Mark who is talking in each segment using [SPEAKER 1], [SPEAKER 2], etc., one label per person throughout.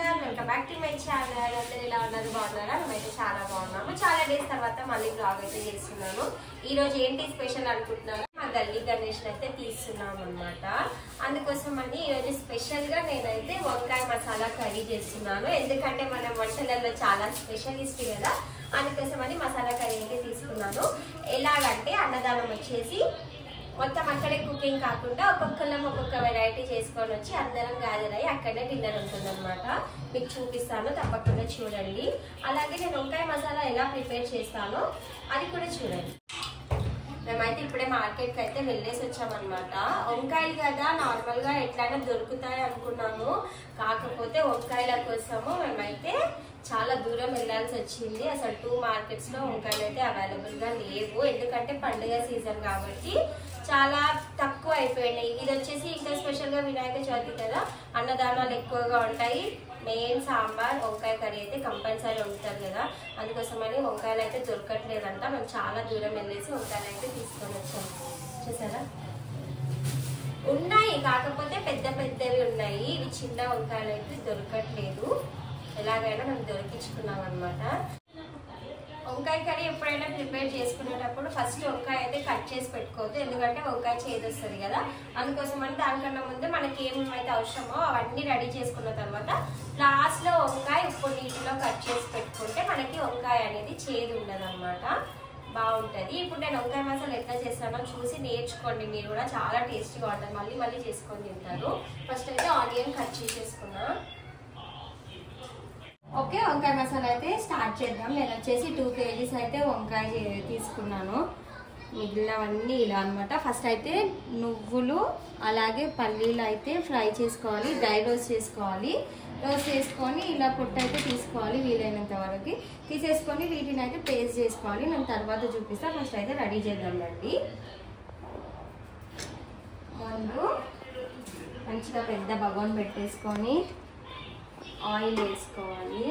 [SPEAKER 1] Everyone, welcome back to my channel. అందరూ ఎలా ఉన్నారు? బాగున్నారా? మేమైతే చాలా బాగున్నాము. చాలా డేస్ తర్వాత మళ్ళీ బ్లాగ్ అయితే చేస్తున్నాను. ఈ రోజు ఏంటి స్పెషల్ అనుకుంటున్నాను, మా గల్లీ గణేష్ అయితే తీస్తున్నాం అనమాట. అందుకోసం అని ఈరోజు స్పెషల్ గా నేనైతే వంకాయ మసాలా కర్రీ చేస్తున్నాను. ఎందుకంటే మనం వంటలలో చాలా స్పెషలిస్ట్ కదా, అందుకోసం అని మసాలా కర్రీ అయితే తీసుకున్నాను. ఎలాగంటే అన్నదానం వచ్చేసి మొత్తం అక్కడే కుకింగ్ కాకుండా ఒక్కొక్కళ్ళం ఒక్కొక్క వెరైటీ చేసుకొని వచ్చి అందరం గ్యాదర్ అయ్యి అక్కడే డిన్నర్ ఉంటుంది అనమాట. మీకు చూపిస్తాను, తప్పకుండా చూడండి. అలాగే నేను వంకాయ మసాలా ఎలా ప్రిపేర్ చేస్తానో అది కూడా చూడండి. మేమైతే ఇప్పుడే మార్కెట్కి అయితే వెళ్ళేసి వచ్చామన్నమాట. వంకాయలు కదా నార్మల్గా ఎట్లయినా దొరుకుతాయి అనుకున్నాము, కాకపోతే వంకాయల కోసము మేమైతే చాలా దూరం వెళ్ళాల్సి వచ్చింది. అసలు 2 మార్కెట్స్లో వంకాయలు అయితే అవైలబుల్గా లేవు, ఎందుకంటే పండుగ సీజన్ కాబట్టి చాలా తక్కువ అయిపోయినాయి. ఇది వచ్చేసి ఇంకా స్పెషల్గా వినాయక చవితి కదా, అన్నదానాలు ఎక్కువగా ఉంటాయి. మెయిన్ సాంబార్ వంకాయ కర్రీ అయితే కంపల్సరీ ఉంటుంది కదా, అందుకోసమని వంకాయలు అయితే దొరకట్లేదంట. మేము చాలా దూరం వెళ్ళేసి వంకాయలు అయితే తీసుకొని వచ్చాము. చూసారా, ఉన్నాయి కాకపోతే పెద్ద పెద్దవి ఉన్నాయి. ఇవి చిన్న వంకాయలు అయితే దొరకట్లేదు. ఎలాగైనా మేము దొరికించుకున్నాం అనమాట. వంకాయ కర్రీ ఎప్పుడైనా ప్రిపేర్ చేసుకునేటప్పుడు ఫస్ట్ వంకాయ అయితే కట్ చేసి పెట్టుకోవద్దు, ఎందుకంటే వంకాయ చేదు వస్తుంది కదా. అందుకోసం అని దానికన్నా ముందు మనకి ఏమేమైతే అవసరమో అవన్నీ రెడీ చేసుకున్న తర్వాత లాస్ట్లో వంకాయ ఉప్పు నీటిలో కట్ చేసి పెట్టుకుంటే మనకి వంకాయ అనేది చేదు ఉండదు అనమాట, బాగుంటుంది. ఇప్పుడు నేను వంకాయ మసాలా ఎట్లా చేస్తానో చూసి నేర్చుకోండి, మీరు కూడా చాలా టేస్టీగా ఉంటుంది, మళ్ళీ మళ్ళీ చేసుకొని తింటారు. ఫస్ట్ అయితే ఆనియన్ కట్ చేసేసుకున్నా. ఓకే, వంకాయ మసాలా అయితే స్టార్ట్ చేద్దాం. నేను వచ్చేసి 2 kgs అయితే వంకాయ తీసుకున్నాను. మిగిలినవన్నీ ఇలా అనమాట. ఫస్ట్ అయితే నువ్వులు అలాగే పల్లీలు అయితే ఫ్రై చేసుకోవాలి, డ్రై రోస్ట్ చేసుకోవాలి. రోస్ట్ చేసుకొని ఇలా పొట్టు అయితే తీసుకోవాలి, వీలైనంత వరకు తీసేసుకొని వీటిని అయితే పేస్ట్ చేసుకోవాలి. నేను తర్వాత చూపిస్తాను. ఫస్ట్ అయితే రెడీ చేద్దామండి. ముందు మంచిగా పెద్ద బగోన్ పెట్టేసుకొని ఆయిల్ వేసుకోవాలి.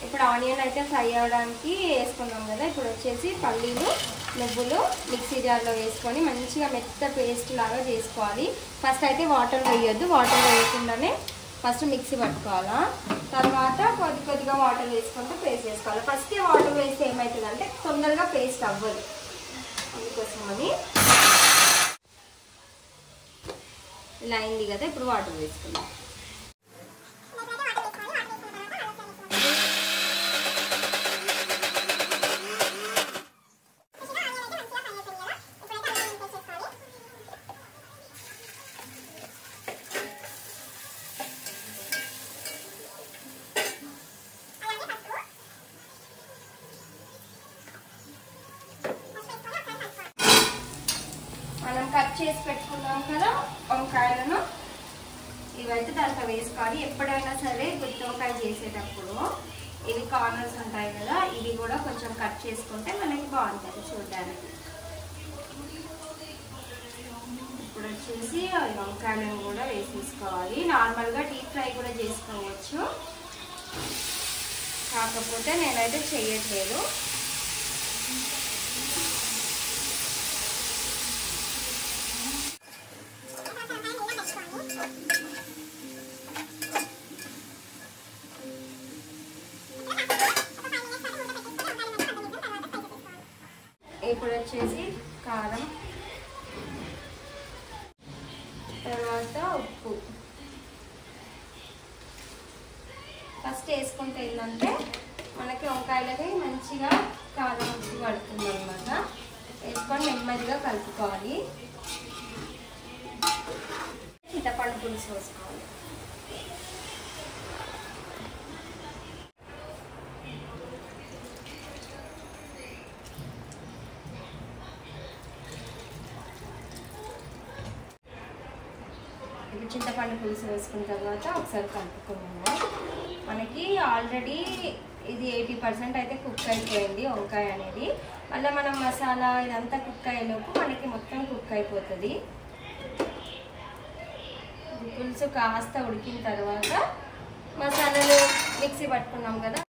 [SPEAKER 1] ఇప్పుడు ఆనియన్ అయితే ఫ్రై అవ్వడానికి వేసుకున్నాం కదా. ఇప్పుడు వచ్చేసి పల్లీలు నువ్వులు మిక్సీ జార్లో వేసుకొని మంచిగా మెత్త పేస్ట్ లాగా చేసుకోవాలి. ఫస్ట్ అయితే వాటర్ వేయొద్దు, వాటర్ వేయకుండానే ఫస్ట్ మిక్సీ పట్టుకోవాలా. తర్వాత కొద్దిగా వాటర్ వేసుకుంటూ పేస్ట్ చేసుకోవాలి. ఫస్ట్ వాటర్ వేస్తే ఏమవుతుందంటే తొందరగా పేస్ట్ అవ్వదు, అందుకోసమని. ఇలా అయింది కదా, ఇప్పుడు వాటర్ వేసుకుందాం. మనం కట్ చేసి పెట్టుకున్నాం కదా వంకాయలను, ఇవైతే దాంట్లో వేసుకోవాలి. ఎప్పుడైనా సరే గుత్తి వంకాయ చేసేటప్పుడు ఇవి కార్నర్స్ ఉంటాయి కదా, ఇవి కూడా కొంచెం కట్ చేసుకుంటే మనకి బాగుంటుంది చూడడానికి. ఇప్పుడు వచ్చేసి వంకాయలను కూడా వేసేసుకోవాలి. నార్మల్గా డీప్ ఫ్రై కూడా చేసుకోవచ్చు, కాకపోతే నేనైతే చేయట్లేదు. ఇప్పుడు వచ్చేసి కారం, తర్వాత ఉప్పు ఫస్ట్ వేసుకుంటే ఏంటంటే మనకి వంకాయలకి మంచిగా కారం ఉప్పు పడుతుంది అనమాట. వేసుకొని నెమ్మదిగా కలుపుకోవాలి. చింతపండు పులుసు వేసుకోవాలి. ఇప్పుడు చింతపండు పులుసు వేసుకున్న తర్వాత ఒకసారి కలుపుకున్నాము. మనకి ఆల్రెడీ ఇది 80% అయితే కుక్ అయిపోయింది వంకాయ అనేది. మళ్ళీ మనం మసాలా ఇదంతా కుక్ అయ్యేలోపు మనకి మొత్తం కుక్ అయిపోతుంది. పులుసు కాస్త ఉడికిన తర్వాత మసాలాలు మిక్సీ పట్టుకున్నాం కదా,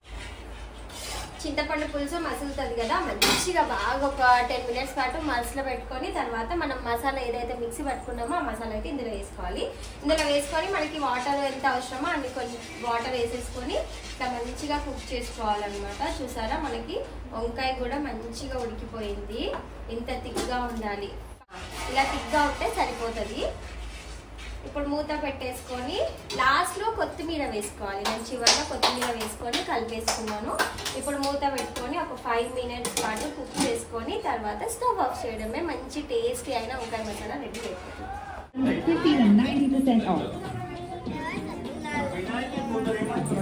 [SPEAKER 1] చింతపండు పులుసు మసులుతుంది కదా, మంచిగా బాగా ఒక 10 minutes పాటు మసలు పెట్టుకొని తర్వాత మనం మసాలా ఏదైతే మిక్సీ పట్టుకున్నామో ఆ మసాలా అయితే ఇందులో వేసుకోవాలి. ఇందులో వేసుకొని మనకి వాటర్ ఎంత అవసరమో అన్ని కొన్ని వాటర్ వేసేసుకొని ఇట్లా మంచిగా కుక్ చేసుకోవాలన్నమాట. చూసారా మనకి వంకాయ కూడా మంచిగా ఉడికిపోయింది. ఇంత థిక్గా ఉండాలి, ఇలా థిక్గా ఉంటే సరిపోతుంది. ఇప్పుడు మూత పెట్టేసుకొని లాస్ట్లో కొత్తిమీర వేసుకోవాలి. నేను చివరిలో కొత్తిమీర వేసుకొని కలిపేసుకున్నాను. ఇప్పుడు మూత పెట్టుకొని ఒక 5 minutes పాటు కుక్ చేసుకొని తర్వాత స్టవ్ ఆఫ్ చేయడమే. మంచి టేస్టీ అయిన వంకాయ మసాలా రెడీ అయిపోతుంది.
[SPEAKER 2] 90% off.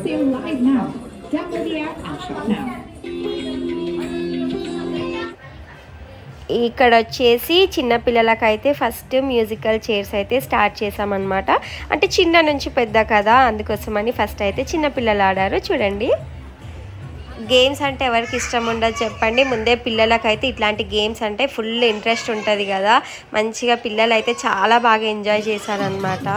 [SPEAKER 2] Sale live now. Download the app and shop now.
[SPEAKER 1] ఇక్కడ వచ్చేసి చిన్నపిల్లలకైతే ఫస్ట్ మ్యూజికల్ చైర్స్ అయితే స్టార్ట్ చేసామన్నమాట. అంటే చిన్న నుంచి పెద్ద కదా, అందుకోసమని ఫస్ట్ అయితే చిన్నపిల్లలు ఆడారు. చూడండి, గేమ్స్ అంటే ఎవరికి ఇష్టం ఉండదు చెప్పండి. ముందే పిల్లలకైతే ఇట్లాంటి గేమ్స్ అంటే ఫుల్ ఇంట్రెస్ట్ ఉంటుంది కదా. మంచిగా పిల్లలు అయితే చాలా బాగా ఎంజాయ్ చేశారనమాట.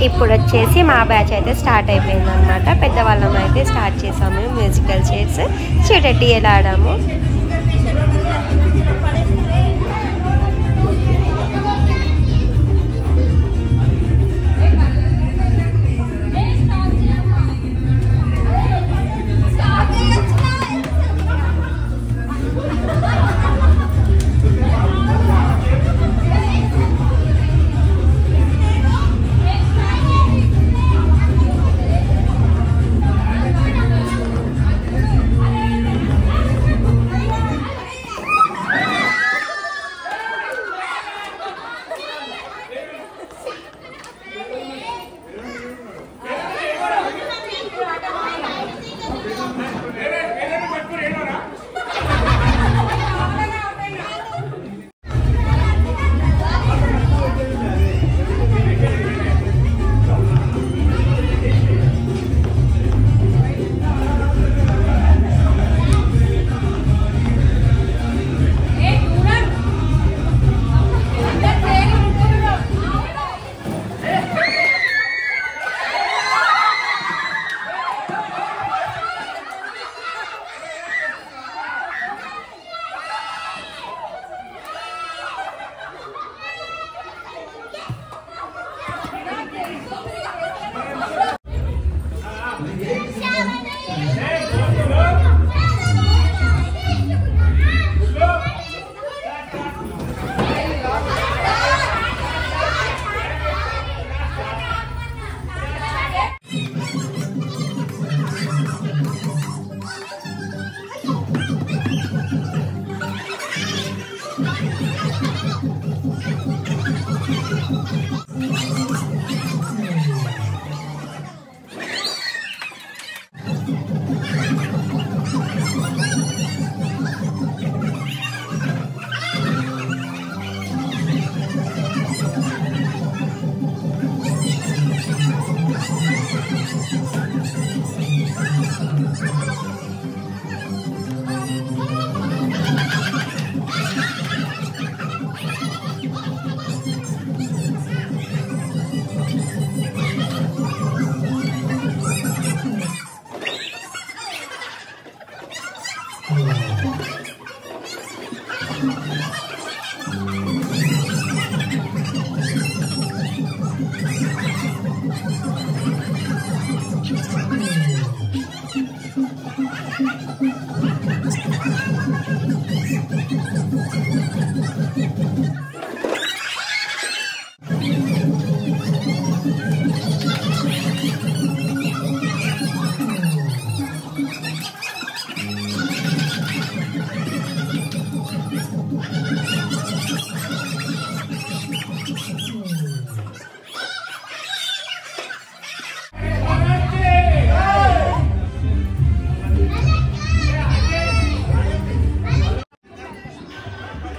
[SPEAKER 1] ఇప్పుడు వచ్చేసి మా బ్యాచ్ అయితే స్టార్ట్ అయిపోయింది అనమాట. పెద్దవాళ్ళం అయితే స్టార్ట్ చేసాము మ్యూజికల్ చైర్స్. చూడండి ఎలా ఆడాము.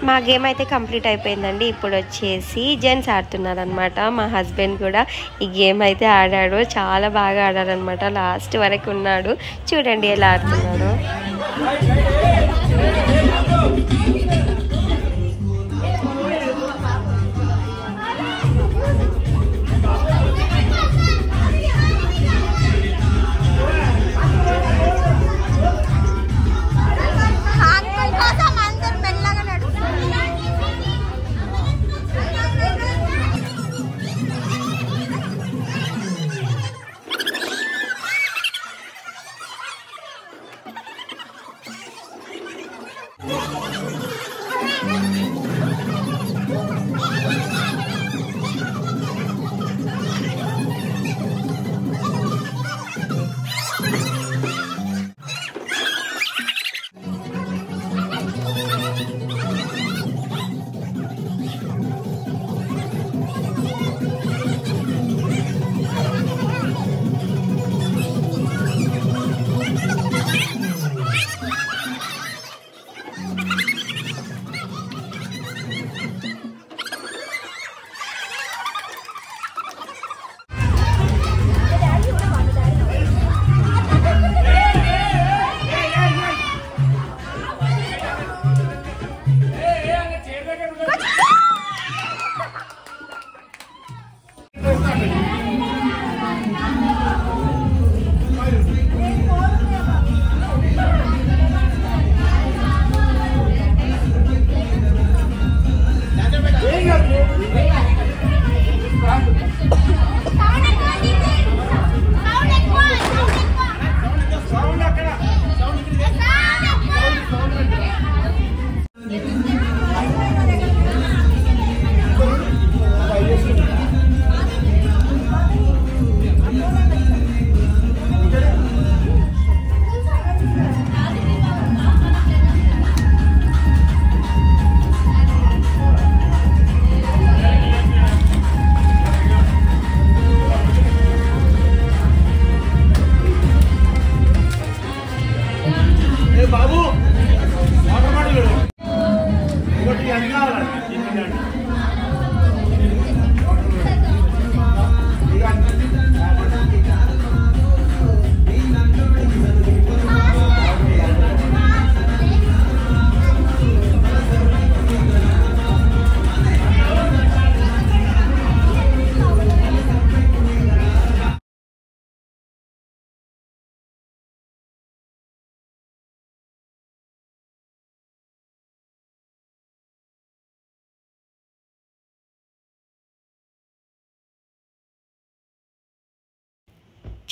[SPEAKER 1] మా గేమ్ అయితే కంప్లీట్ అయిపోయిందండి. ఇప్పుడు వచ్చేసి జెంట్స్ ఆడుతున్నారు అనమాట. మా హస్బెండ్ కూడా ఈ గేమ్ అయితే ఆడాడు, చాలా బాగా ఆడారనమాట. లాస్ట్ వరకు ఉన్నాడు. చూడండి ఎలా ఆడుతున్నాడు.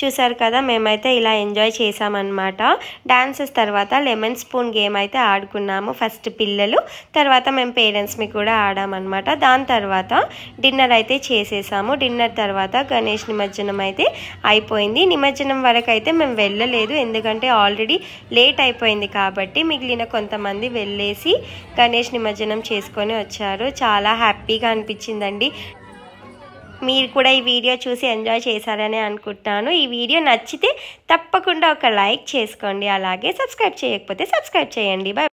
[SPEAKER 1] చూసారు కదా, మేమైతే ఇలా ఎంజాయ్ చేసామన్నమాట. డాన్సెస్ తర్వాత లెమన్ స్పూన్ గేమ్ అయితే ఆడుకున్నాము. ఫస్ట్ పిల్లలు, తర్వాత మేము పేరెంట్స్ని కూడా ఆడామన్నమాట. దాని తర్వాత డిన్నర్ అయితే చేసేసాము. డిన్నర్ తర్వాత గణేష్ నిమజ్జనం అయితే అయిపోయింది. నిమజ్జనం వరకు అయితే మేము వెళ్ళలేదు, ఎందుకంటే ఆల్రెడీ లేట్ అయిపోయింది కాబట్టి. మిగిలిన కొంతమంది వెళ్ళేసి గణేష్ నిమజ్జనం చేసుకొని వచ్చారు. చాలా హ్యాపీగా అనిపించిందండి. మీరు కూడా ఈ వీడియో చూసి ఎంజాయ్ చేశారని అనుకుంటున్నాను. ఈ వీడియో నచ్చితే తప్పకుండా ఒక లైక్ చేసుకోండి, అలాగే సబ్స్క్రైబ్ చేయకపోతే సబ్స్క్రైబ్ చేయండి. బాయ్.